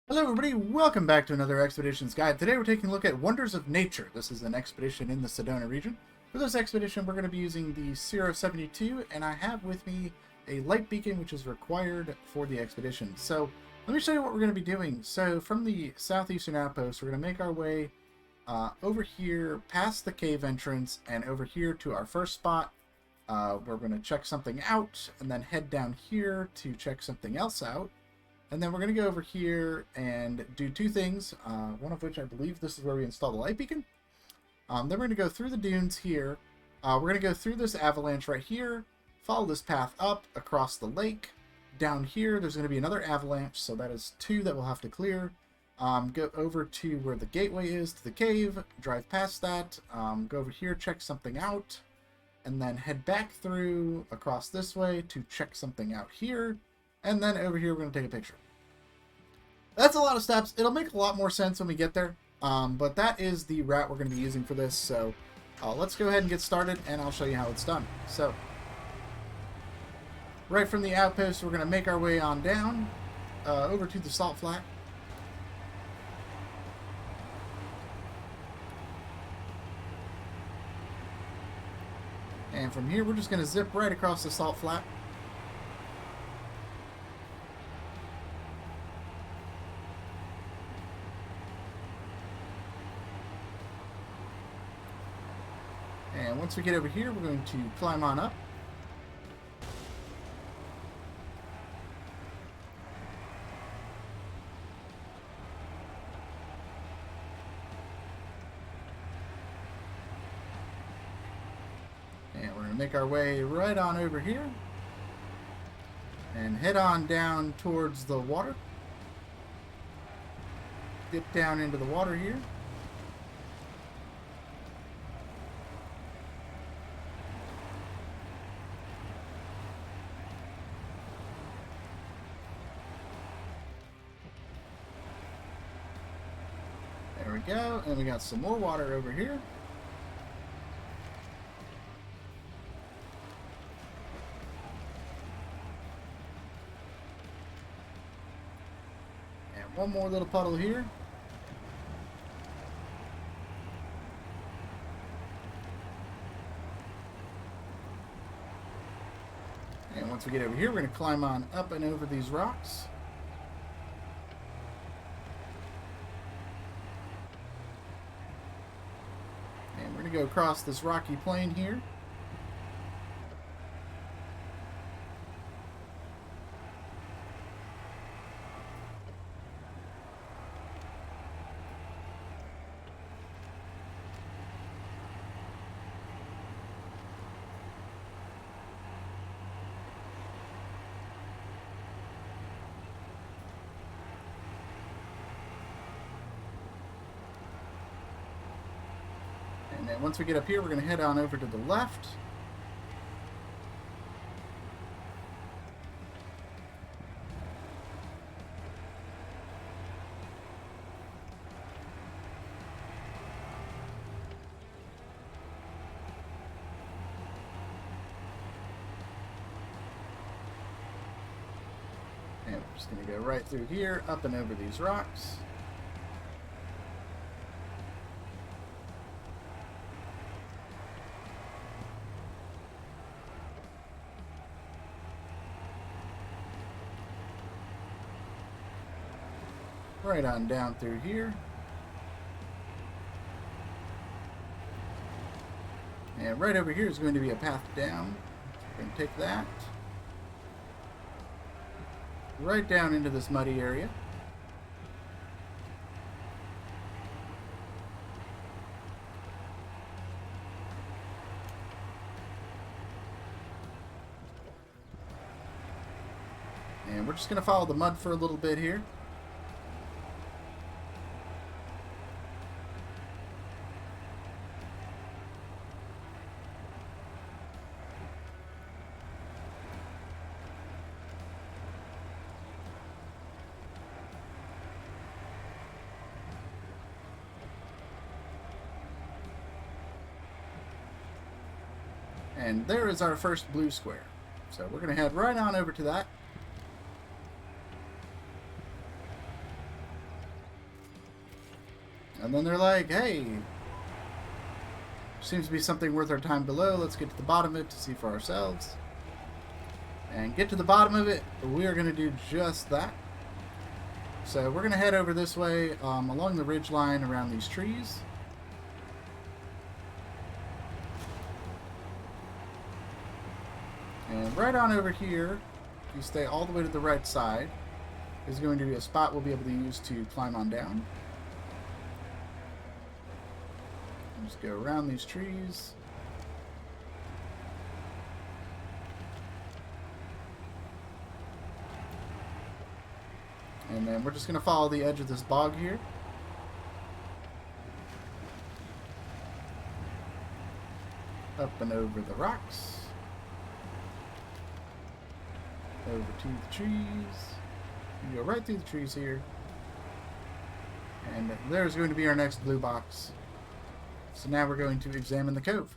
Hello everybody, welcome back to another Expeditions Guide. Today we're taking a look at Wonders of Nature. This is an expedition in the Sedona region. For this expedition we're going to be using the 072, and I have with me a light beacon which is required for the expedition. So let me show you what we're going to be doing. So from the southeastern outpost we're going to make our way over here past the cave entrance and over here to our first spot. We're going to check something out and then head down here to check something else out. And then we're going to go over here and do two things, one of which I believe this is where we install the light beacon. Then we're going to go through the dunes here. We're going to go through this avalanche right here, follow this path up across the lake. Down here, there's going to be another avalanche, so that is two that we'll have to clear. Go over to where the gateway is to the cave, drive past that, go over here, check something out, and then head back through across this way to check something out here. And then over here, we're going to take a picture. That's a lot of steps. It'll make a lot more sense when we get there. But that is the route we're going to be using for this. So let's go ahead and get started, and I'll show you how it's done. So right from the outpost, we're going to make our way on down over to the salt flat. And from here, we're just going to zip right across the salt flat. And once we get over here, we're going to climb on up. And we're going to make our way right on over here. And head on down towards the water. Dip down into the water here. There we go, and we got some more water over here. And one more little puddle here. And once we get over here, we're going to climb on up and over these rocks. We're going to go across this rocky plain here. And then once we get up here, we're going to head on over to the left. And we're just going to go right through here, up and over these rocks. Right on down through here. And right over here is going to be a path down. We're going to take that. Right down into this muddy area. And we're just going to follow the mud for a little bit here. And there is our first blue square. So we're going to head right on over to that. And then they're like, hey, seems to be something worth our time below. Let's get to the bottom of it to see for ourselves. And get to the bottom of it, we are going to do just that. So we're going to head over this way along the ridge line around these trees. And right on over here, if you stay all the way to the right side, is going to be a spot we'll be able to use to climb on down. Just go around these trees. And then we're just going to follow the edge of this bog here. Up and over the rocks. Over to the trees. You go right through the trees here. And there's going to be our next blue box. So now we're going to examine the cove.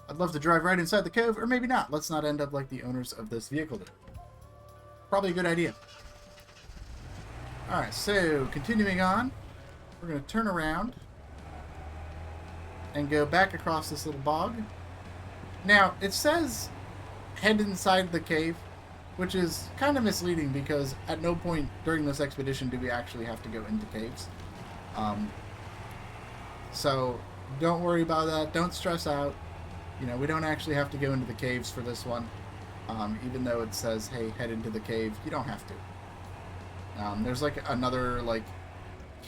I'd love to drive right inside the cove, or maybe not. Let's not end up like the owners of this vehicle did. Probably a good idea. Alright, so continuing on, we're going to turn around and go back across this little bog. Now, it says head inside the cave, which is kind of misleading because at no point during this expedition do we actually have to go into caves. So don't worry about that. Don't stress out. You know, we don't actually have to go into the caves for this one. Even though it says, hey, head into the cave, you don't have to. There's like another like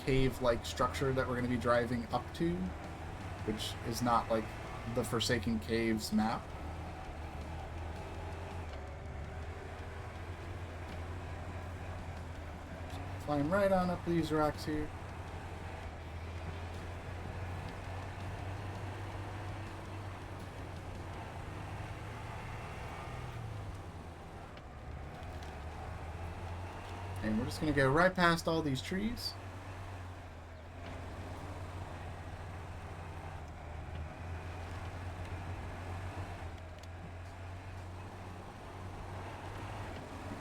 cave-like structure that we're going to be driving up to, which is not like the Forsaken Caves map. Climb right on up these rocks here. And we're just going to go right past all these trees.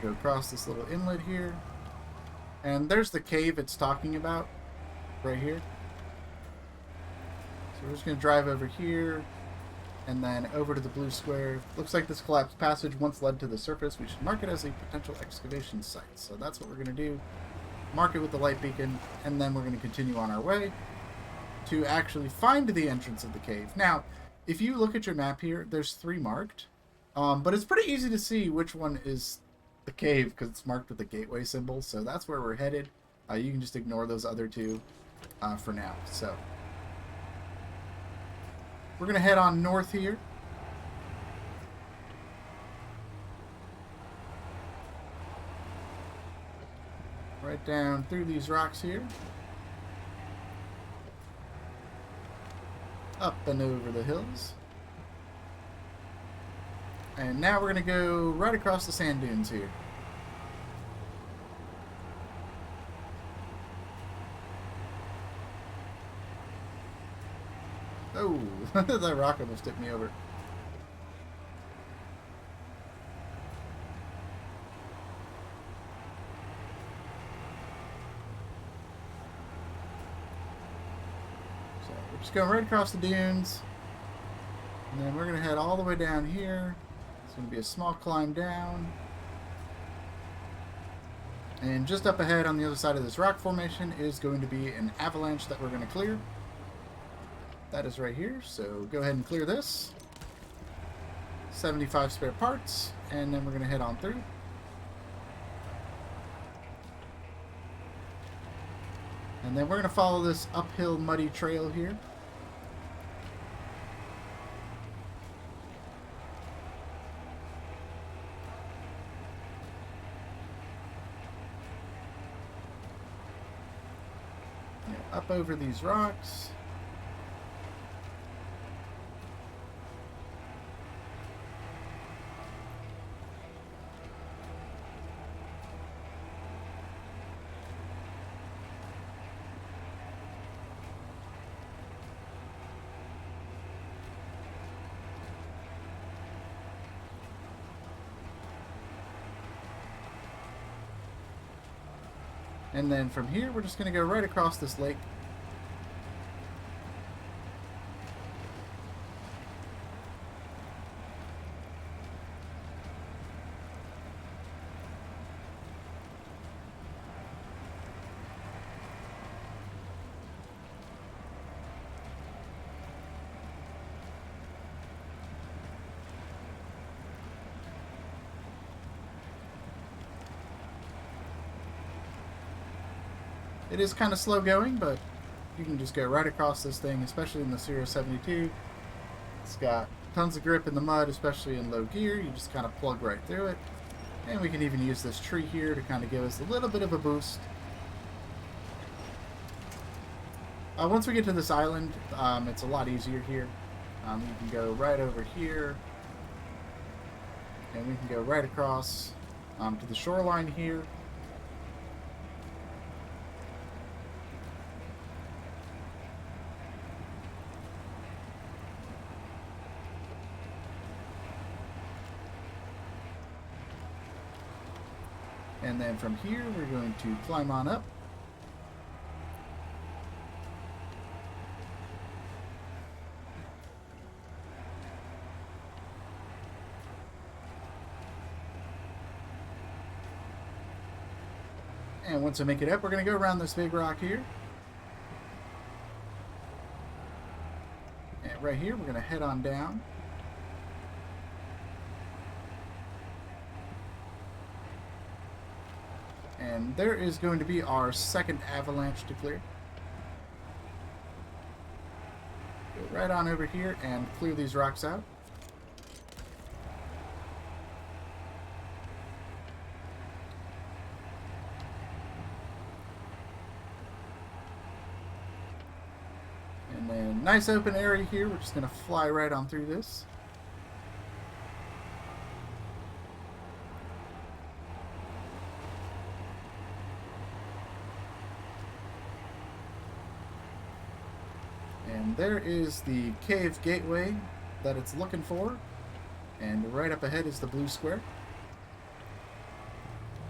Go across this little inlet here. And there's the cave it's talking about, right here. So we're just going to drive over here, and then over to the blue square. Looks like this collapsed passage once led to the surface. We should mark it as a potential excavation site. So that's what we're going to do. Mark it with the light beacon, and then we're going to continue on our way to actually find the entrance of the cave. Now, if you look at your map here, there's 3 marked. But it's pretty easy to see which one is the cave because it's marked with the gateway symbol. So that's where we're headed. You can just ignore those other 2 for now. So we're going to head on north here. Right down through these rocks here. Up and over the hills. And now we're going to go right across the sand dunes here. Oh, that rock almost tipped me over. So we're just going right across the dunes. And then we're going to head all the way down here. It's going to be a small climb down. And just up ahead on the other side of this rock formation is going to be an avalanche that we're going to clear. That is right here, so go ahead and clear this. 75 spare parts, and then we're going to head on through. And then we're going to follow this uphill muddy trail here. Yeah, up over these rocks. And then from here, we're just going to go right across this lake. It is kind of slow going, but you can just go right across this thing, especially in the 072. It's got tons of grip in the mud, especially in low gear. You just kind of plug right through it. And we can even use this tree here to kind of give us a little bit of a boost. Once we get to this island, it's a lot easier here. You can go right over here. And we can go right across to the shoreline here. And then from here, we're going to climb on up. And once I make it up, we're going to go around this big rock here. And right here, we're going to head on down. And there is going to be our second avalanche to clear. Go right on over here and clear these rocks out. And then nice open area here. We're just going to fly right on through this. And there is the cave gateway that it's looking for. And right up ahead is the blue square.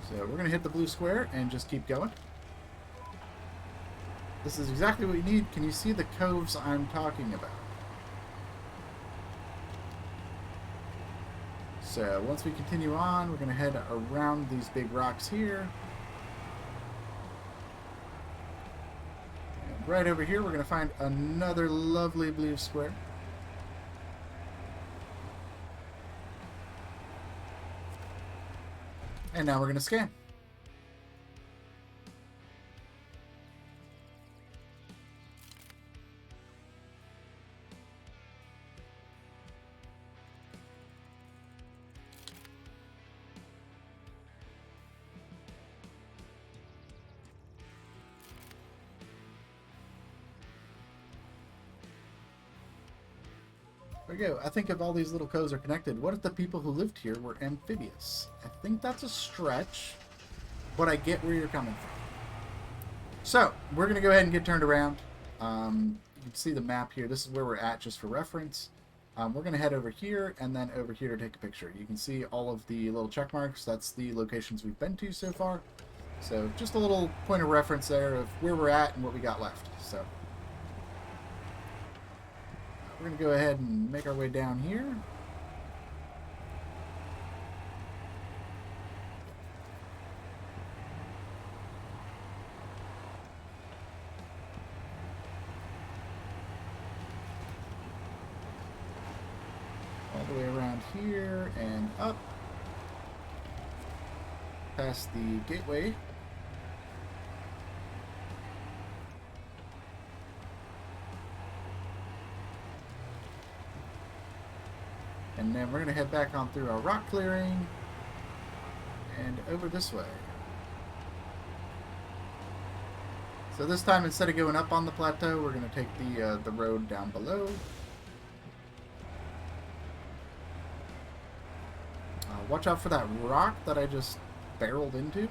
So we're going to hit the blue square and just keep going. This is exactly what you need. Can you see the coves I'm talking about? So once we continue on, we're going to head around these big rocks here. And right over here, we're going to find another lovely blue square. And now we're going to scan. There we go. I think if all these little coves are connected, what if the people who lived here were amphibious? I think that's a stretch, but I get where you're coming from. So, we're going to go ahead and get turned around. You can see the map here. This is where we're at just for reference. We're going to head over here and then over here to take a picture. You can see all of the little check marks. That's the locations we've been to so far. So, just a little point of reference there of where we're at and what we got left. So, we're going to go ahead and make our way down here. All the way around here and up. Past the gateway. And then we're going to head back on through our rock clearing and over this way. So this time, instead of going up on the plateau, we're going to take the road down below. Watch out for that rock that I just barreled into.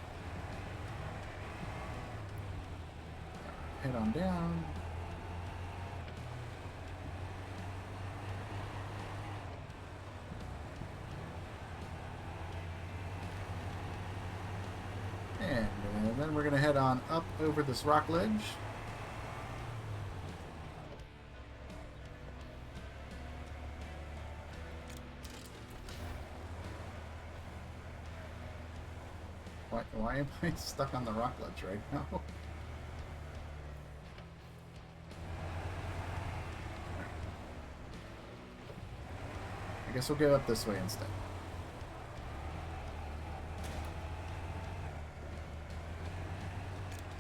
Head on down. And then we're we're going to head on up over this rock ledge. Why am I stuck on the rock ledge right now? I guess we'll go up this way instead.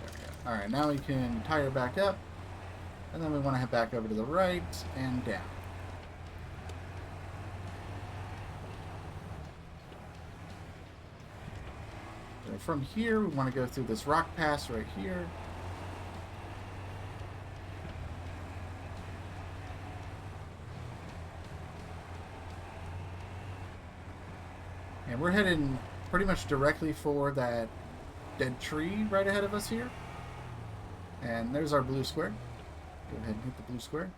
There we go. Alright, now we can tire back up. And then we want to head back over to the right and down. So from here, we want to go through this rock pass right here. And we're heading pretty much directly for that dead tree right ahead of us here. And there's our blue square. Go ahead and hit the blue square.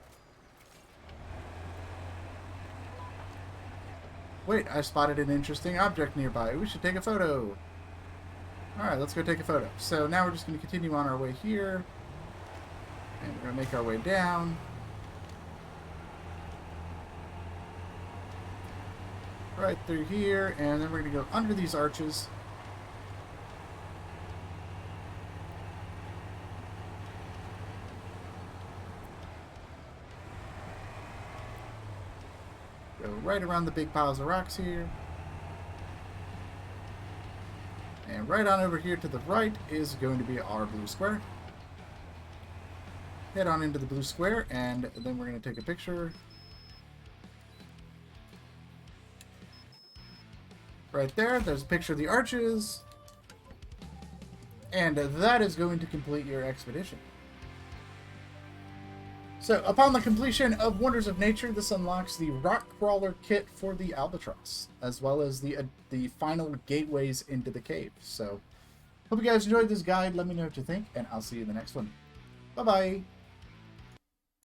Wait, I spotted an interesting object nearby. We should take a photo. Alright, let's go take a photo. So now we're just going to continue on our way here. And we're going to make our way down. Right through here, and then we're going to go under these arches. Go right around the big piles of rocks here. And right on over here to the right is going to be our blue square. Head on into the blue square, and then we're going to take a picture. Right there, there's a picture of the arches. And that is going to complete your expedition. So, upon the completion of Wonders of Nature, this unlocks the Rock Crawler kit for the Albatross, as well as the final gateways into the cave. So, hope you guys enjoyed this guide. Let me know what you think, and I'll see you in the next one. Bye-bye!